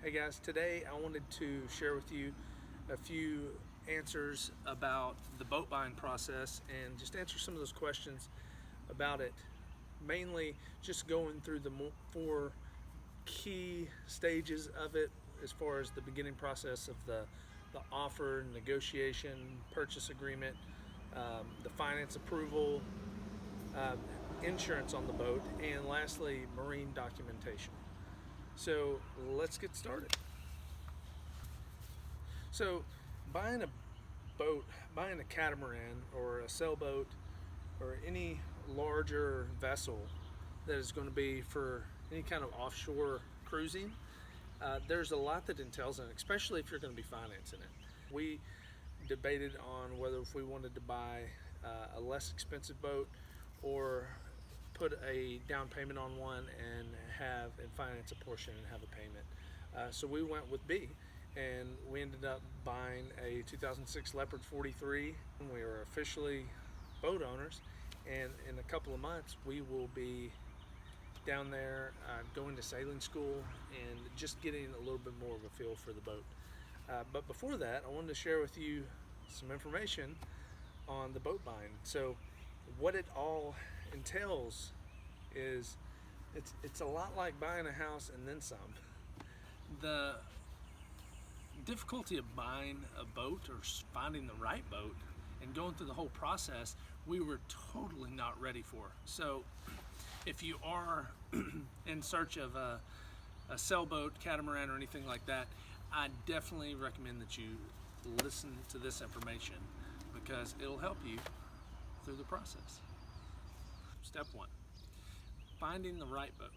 Hey guys, today I wanted to share with you a few answers about the boat buying process and just answer some of those questions about it. Mainly just going through the four key stages of it as far as the beginning process of the offer, negotiation, purchase agreement, the finance approval, insurance on the boat, and lastly, marine documentation. So let's get started. So buying a boat, buying a catamaran or a sailboat or any larger vessel that is going to be for any kind of offshore cruising, there's a lot that entails in it, especially if you're going to be financing it. We debated on whether if we wanted to buy a less expensive boat or put a down payment on one and finance a portion and have a payment. So we went with B, and we ended up buying a 2006 Leopard 43. We are officially boat owners, and in a couple of months we will be down there going to sailing school and just getting a little bit more of a feel for the boat. But before that, I wanted to share with you some information on the boat buying. So what it all entails is it's a lot like buying a house and then some. The difficulty of buying a boat or finding the right boat and going through the whole process, we were totally not ready for. So if you are in search of a sailboat, catamaran, or anything like that, I definitely recommend that you listen to this information because it'll help you through the process. Step one, finding the right boat.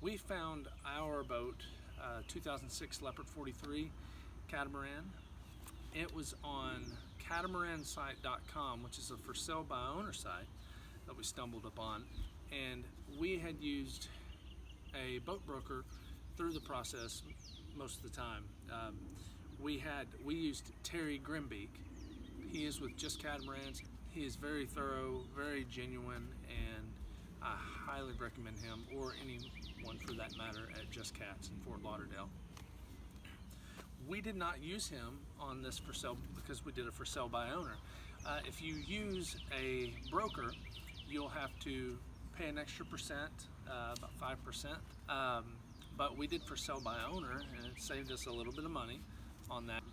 We found our boat, 2006 Leopard 43 catamaran. It was on CatamaranSite.com, which is a for sale by owner site that we stumbled upon, and we had used a boat broker through the process most of the time. We used Terry Grimbeek. He is with Just Catamarans. He is very thorough, very genuine, and I highly recommend him, or anyone for that matter, at Just Cats in Fort Lauderdale. We did not use him on this for sale because we did it for sale by owner. If you use a broker, you'll have to pay an extra percent, about 5%. But we did for sale by owner, and it saved us a little bit of money on that.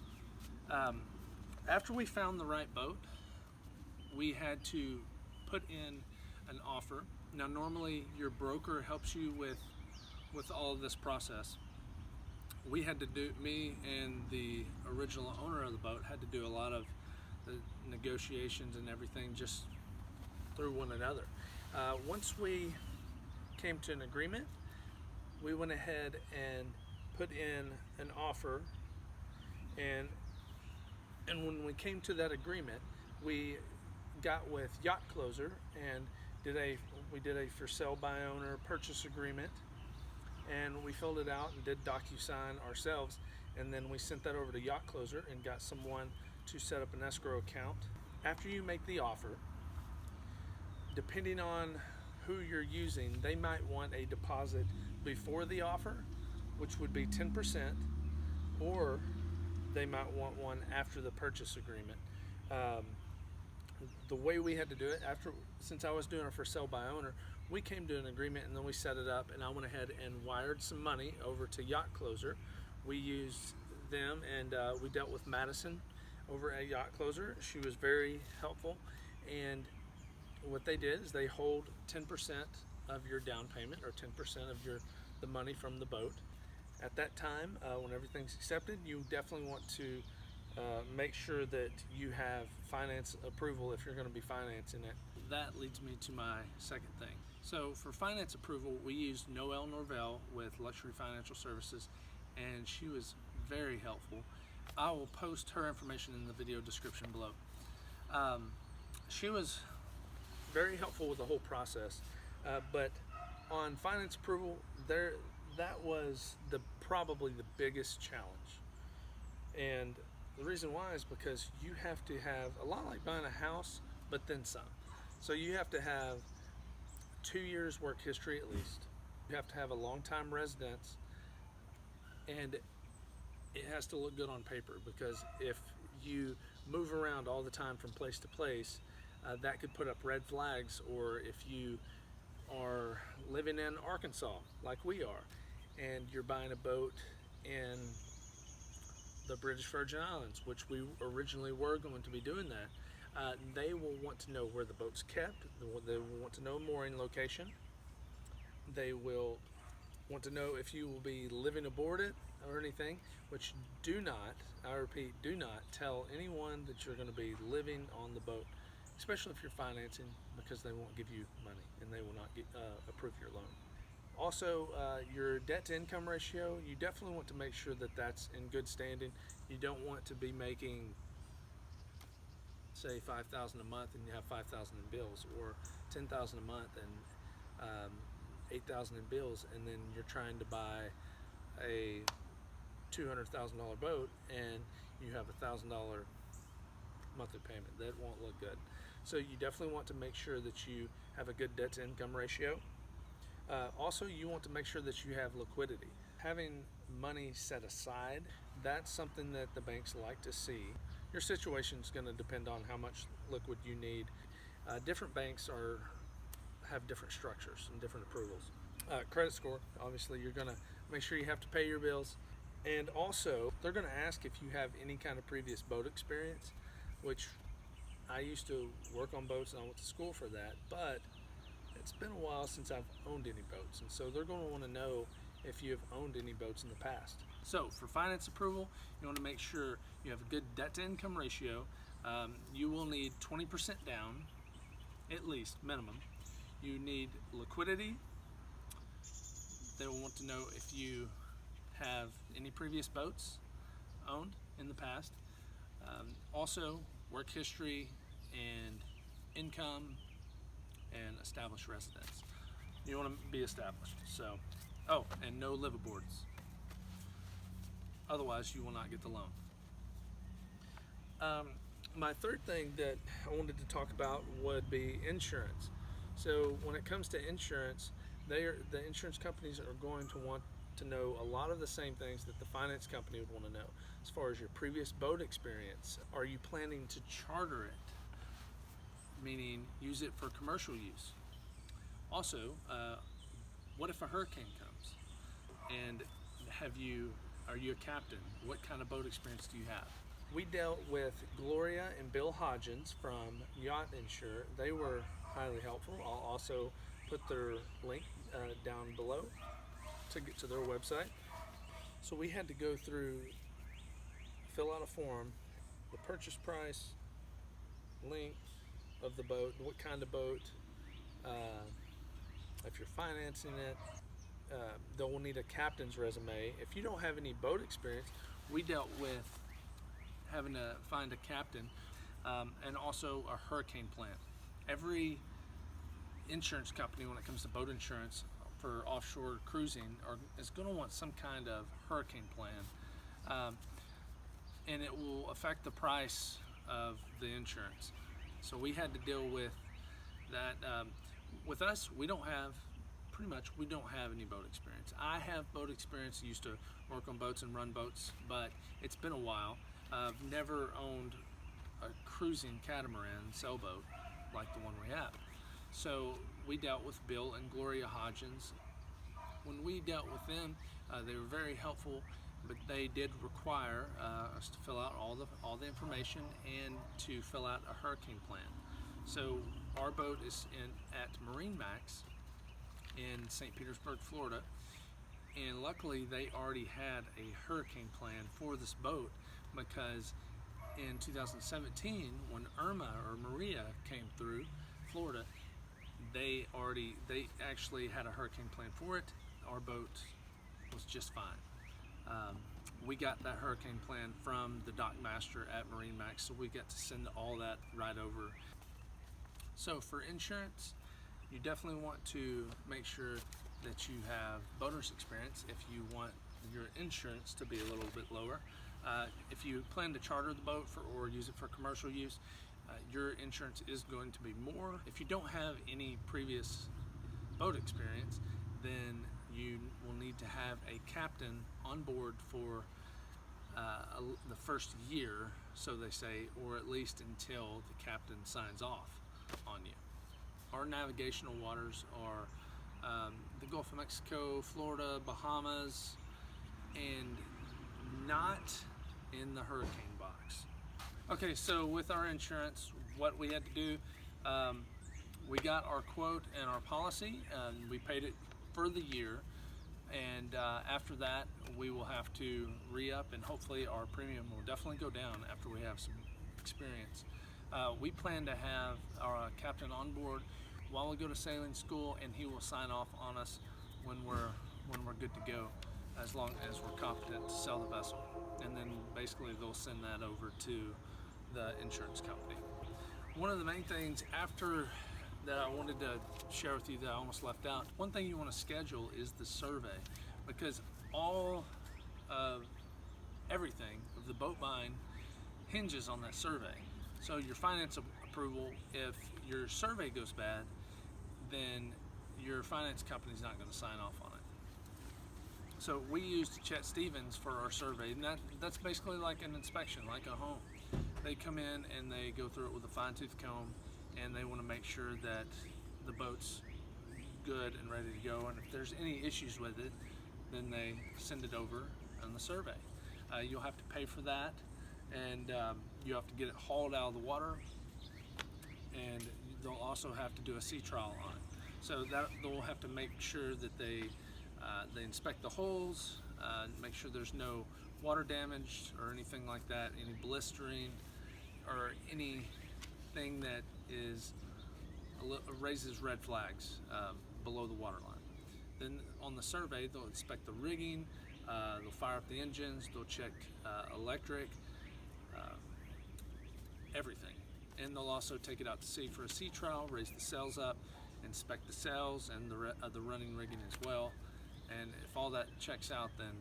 After we found the right boat, we had to put in an offer. Now normally your broker helps you with all of this process. We had to do, me and the original owner of the boat had to do a lot of the negotiations and everything just through one another. Once we came to an agreement, we went ahead and put in an offer, and when we came to that agreement, we got with YachtCloser and we did a for sale by owner purchase agreement, and we filled it out and did DocuSign ourselves, and then we sent that over to YachtCloser and got someone to set up an escrow account. After you make the offer, depending on who you're using, they might want a deposit before the offer, which would be 10%, or they might want one after the purchase agreement. The way we had to do it, since I was doing it for sale by owner, we came to an agreement and then we set it up, and I went ahead and wired some money over to YachtCloser. We used them, and we dealt with Madison over at YachtCloser. She was very helpful, and what they did is they hold 10% of your down payment, or 10% of the money from the boat. At that time, when everything's accepted, you definitely want to make sure that you have finance approval if you're going to be financing it. That leads me to my second thing. So for finance approval, we used Noelle Norvell with Luxury Financial Services, and she was very helpful. I will post her information in the video description below. She was very helpful with the whole process, but on finance approval, that was probably the biggest challenge. And the reason why is because you have to have, a lot like buying a house, but then some. So you have to have 2 years work history at least. You have to have a long time residence and it has to look good on paper, because if you move around all the time from place to place, that could put up red flags. Or if you are living in Arkansas like we are, and you're buying a boat in the British Virgin Islands, which we originally were going to be doing that, they will want to know where the boat's kept. They will want to know a mooring location. They will want to know if you will be living aboard it or anything, which do not, I repeat, do not tell anyone that you're going to be living on the boat, especially if you're financing, because they won't give you money and they will not approve your loan. Also, your debt to income ratio, you definitely want to make sure that that's in good standing. You don't want to be making, say, $5,000 a month and you have $5,000 in bills, or $10,000 a month and $8,000 in bills, and then you're trying to buy a $200,000 boat and you have $1,000 monthly payment. That won't look good. So you definitely want to make sure that you have a good debt to income ratio. Also, you want to make sure that you have liquidity. Having money set aside, that's something that the banks like to see. Your situation is going to depend on how much liquid you need. Different banks have different structures and different approvals. Credit score, obviously you're going to make sure you have to pay your bills. And also, they're going to ask if you have any kind of previous boat experience, which I used to work on boats and I went to school for that, but it's been a while since I've owned any boats, and so they're going to want to know if you have owned any boats in the past. So for finance approval, you want to make sure you have a good debt to income ratio. You will need 20% down, at least, minimum. You need liquidity. They will want to know if you have any previous boats owned in the past. Also, work history and income and established residence. You want to be established. So, and no liveaboards. Otherwise, you will not get the loan. My third thing that I wanted to talk about would be insurance. So when it comes to insurance, the insurance companies are going to want to know a lot of the same things that the finance company would want to know, as far as your previous boat experience. Are you planning to charter it, meaning use it for commercial use? Also, what if a hurricane comes? And are you a captain? What kind of boat experience do you have? We dealt with Gloria and Bill Hodgens from YachtCloser. They were highly helpful. I'll also put their link down below to get to their website. So we had to go through, fill out a form, the purchase price, length of the boat, what kind of boat, if you're financing it. They will need a captain's resume. If you don't have any boat experience, we dealt with having to find a captain, and also a hurricane plan. Every insurance company, when it comes to boat insurance for offshore cruising, is going to want some kind of hurricane plan, and it will affect the price of the insurance. So we had to deal with that. With us, we don't have any boat experience. I have boat experience. I used to work on boats and run boats, but it's been a while. I've never owned a cruising catamaran sailboat like the one we have. So we dealt with Bill and Gloria Hodgens. When we dealt with them, they were very helpful, but they did require us to fill out all the information and to fill out a hurricane plan. So our boat is at MarineMax in St. Petersburg, Florida, and luckily they already had a hurricane plan for this boat, because in 2017, when Irma or Maria came through Florida, they actually had a hurricane plan for it. Our boat was just fine. We got that hurricane plan from the dock master at MarineMax, so we got to send all that right over. So for insurance, you definitely want to make sure that you have boater's experience if you want your insurance to be a little bit lower. If you plan to charter the boat or use it for commercial use, your insurance is going to be more. If you don't have any previous boat experience, then you will need to have a captain on board for the first year, so they say, or at least until the captain signs off on you. Our navigational waters are the Gulf of Mexico, Florida, Bahamas, and not in the hurricane box. Okay, so with our insurance, what we had to do, we got our quote and our policy, and we paid it for the year, and after that we will have to re-up, and hopefully our premium will definitely go down after we have some experience. We plan to have our captain on board while we go to sailing school, and he will sign off on us when we're good to go, as long as we're competent to sell the vessel. And then basically they'll send that over to the insurance company. One of the main things after that I wanted to share with you that I almost left out, one thing you want to schedule is the survey, because all of everything of the boat buying hinges on that survey. So your finance approval, if your survey goes bad, then your finance company's not going to sign off on it. So we used Chet Stephens for our survey, and that's basically like an inspection, like a home. They come in and they go through it with a fine-tooth comb, and they want to make sure that the boat's good and ready to go, and if there's any issues with it, then they send it over on the survey. You'll have to pay for that, and you have to get it hauled out of the water, and they'll also have to do a sea trial on it. So that they'll have to make sure that they inspect the holes, make sure there's no water damage or anything like that, any blistering or anything that raises red flags below the water line. Then on the survey, they'll inspect the rigging, they'll fire up the engines, they'll check electric, everything. And they'll also take it out to sea for a sea trial, raise the sails up, inspect the sails and the running rigging as well. And if all that checks out, then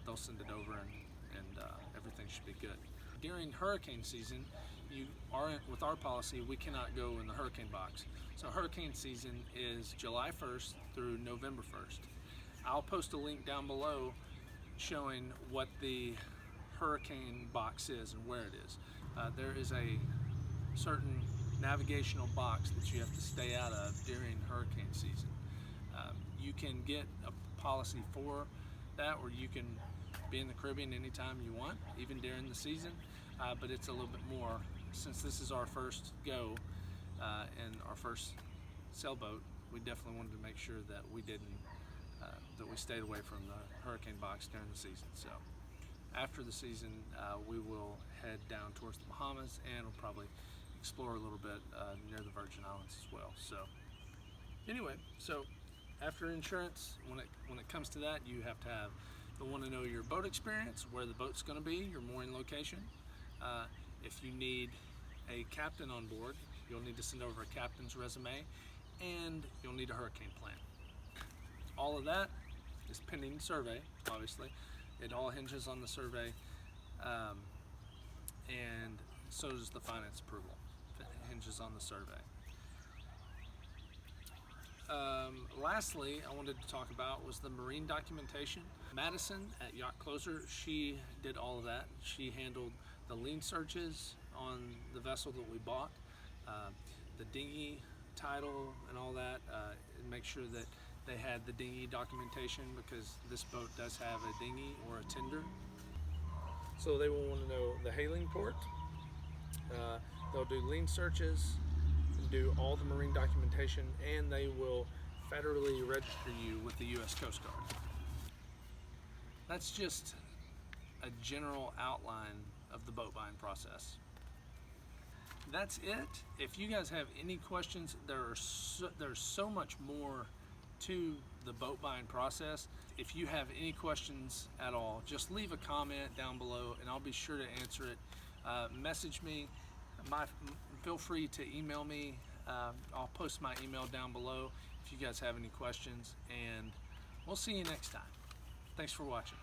they'll send it over, and everything should be good. During hurricane season, with our policy, we cannot go in the hurricane box. So hurricane season is July 1st through November 1st. I'll post a link down below showing what the hurricane box is and where it is. There is a certain navigational box that you have to stay out of during hurricane season. You can get a policy for that, or you can be in the Caribbean anytime you want, even during the season, but it's a little bit more. Since this is our first go and our first sailboat, we definitely wanted to make sure that we stayed away from the hurricane box during the season. So after the season, we will head down towards the Bahamas, and we'll probably explore a little bit near the Virgin Islands as well. So anyway, so after insurance, when it comes to that, you have to want to know your boat experience, where the boat's going to be, your mooring location. If you need a captain on board, you'll need to send over a captain's resume, and you'll need a hurricane plan. All of that is pending survey, obviously. It all hinges on the survey, and so does the finance approval. It hinges on the survey. Lastly, I wanted to talk about was the marine documentation. Madison at YachtCloser, she did all of that. She handled the lien searches on the vessel that we bought, the dinghy title and all that, and make sure that they had the dinghy documentation, because this boat does have a dinghy or a tender. So they will want to know the hailing port. They'll do lien searches, do all the marine documentation, and they will federally register you with the U.S. Coast Guard. That's just a general outline of the boat buying process. That's it. If you guys have any questions, there's so much more to the boat buying process. If you have any questions at all, just leave a comment down below and I'll be sure to answer it. Message me. Feel free to email me. I'll post my email down below if you guys have any questions, and we'll see you next time. Thanks for watching.